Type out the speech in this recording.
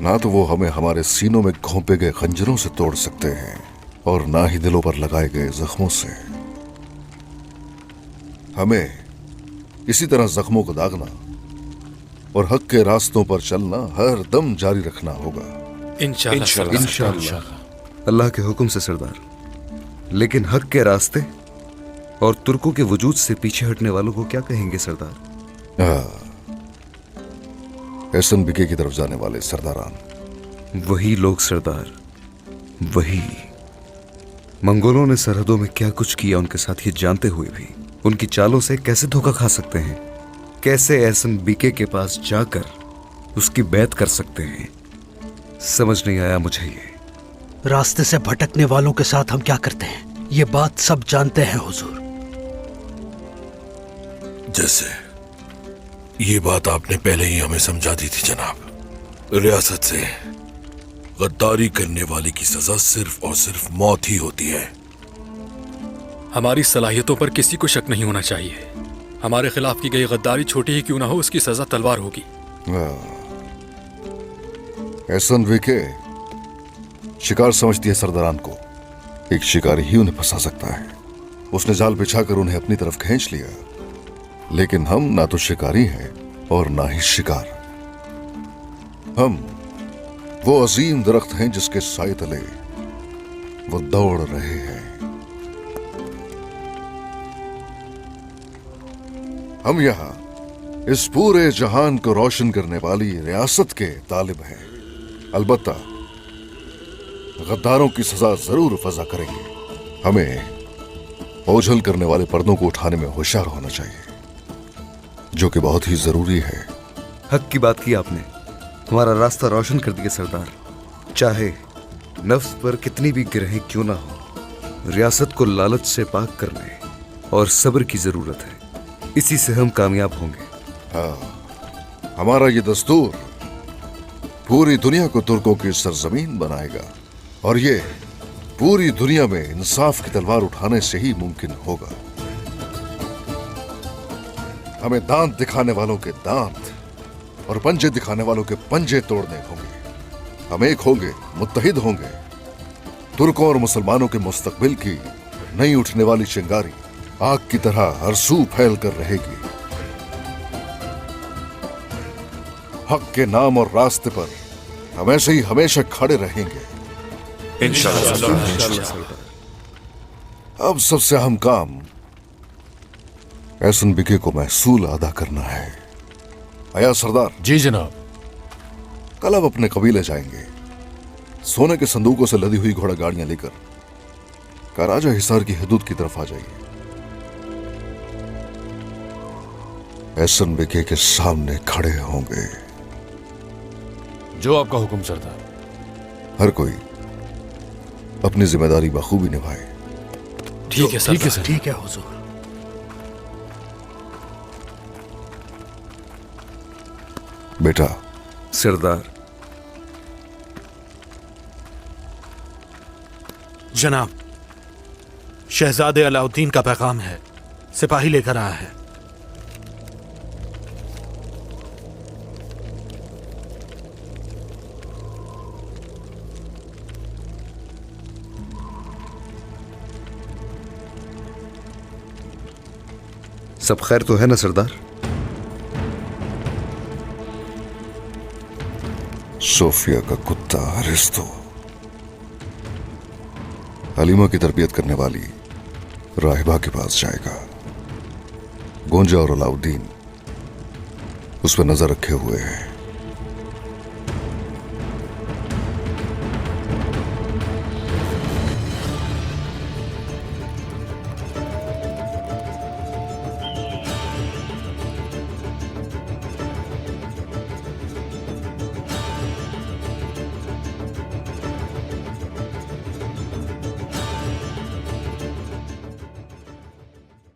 ना तो वो हमें हमारे सीनों में घोंपे गए खंजरों से तोड़ सकते हैं और ना ही दिलों पर लगाए गए जख्मों से। हमें इसी तरह जख्मों को दागना और हक के रास्तों पर चलना हर दम जारी रखना होगा। इंशाअल्लाह। अल्लाह के हुक्म से सरदार। लेकिन हक के रास्ते और तुर्कों के वजूद से पीछे हटने वालों को क्या कहेंगे सरदार? एहसन बिके की तरफ जाने वाले सरदारान। वही लोग सरदार, वही। मंगोलों ने सरहदों में क्या कुछ किया उनके साथ ये जानते हुए भी उनकी चालों से कैसे धोखा खा सकते हैं? कैसे एहसन बिके के पास जाकर उसकी बैत कर सकते हैं? समझ नहीं आया मुझे ये। रास्ते से भटकने वालों के साथ हम क्या करते हैं ये बात सब जानते हैं हुजूर। जैसे ये बात आपने पहले ही हमें समझा दी थी जनाब। रियासत से गद्दारी करने वाले की सजा सिर्फ और सिर्फ मौत ही होती है। हमारी सलाहियतों पर किसी को शक नहीं होना चाहिए। हमारे खिलाफ की गई गद्दारी छोटी ही क्यों ना हो, उसकी सजा तलवार होगी। एहसन बिके शिकार समझती है सरदारान को। एक शिकारी ही उन्हें फंसा सकता है। उसने जाल बिछाकर उन्हें अपनी तरफ खींच लिया। लेकिन हम ना तो शिकारी हैं और ना ही शिकार। हम वो अजीम दरख्त हैं जिसके साए तले वो दौड़ रहे हैं। हम यहां इस पूरे जहान को रोशन करने वाली रियासत के तालिब हैं। अलबत्ता गद्दारों की सजा जरूर फजा करेंगे। हमें ओझल करने वाले पर्दों को उठाने में होशियार होना चाहिए, जो कि बहुत ही जरूरी है। हक की बात की आपने। हमारा रास्ता रोशन कर दिया सरदार। चाहे नफ्स पर कितनी भी गिरहें क्यों ना हो, रियासत को लालच से पाक करने और सब्र की जरूरत है। इसी से हम कामयाब होंगे। हाँ, हमारा ये दस्तूर पूरी दुनिया को तुर्कों की सरजमीन बनाएगा और ये पूरी दुनिया में इंसाफ की तलवार उठाने से ही मुमकिन होगा। हमें दांत दिखाने वालों के दांत और पंजे दिखाने वालों के पंजे तोड़ने होंगे। हम एक होंगे, मुत्तहिद होंगे। तुर्कों और मुसलमानों के मुस्तकबिल की नई उठने वाली चिंगारी आग की तरह हरसू फैल कर रहेगी। हक के नाम और रास्ते पर हम ऐसे ही हमेशा खड़े रहेंगे इंशाअल्लाह। अब सबसे अहम काम एहसन बिके को महसूल अदा करना है। आया सरदार? जी जनाब। कल अब अपने कबीले जाएंगे। सोने के संदूकों से लदी हुई घोड़ा गाड़ियां लेकर कराजा हिसार की हदूद की तरफ आ जाइए। एहसन बिके के सामने खड़े होंगे। जो आपका हुक्म सरदार। हर कोई अपनी जिम्मेदारी बखूबी निभाए। ठीक है सर। ठीक है हुजूर। बेटा। सरदार। जनाब, शहजादे अलाउद्दीन का पैगाम है। सिपाही लेकर आया है। सब खैर तो है ना सरदार? सोफिया का कुत्ता अरिस्तो हलीमा की तरबियत करने वाली राहिबा के पास जाएगा। गोंजा और अलाउद्दीन उस पर नजर रखे हुए हैं।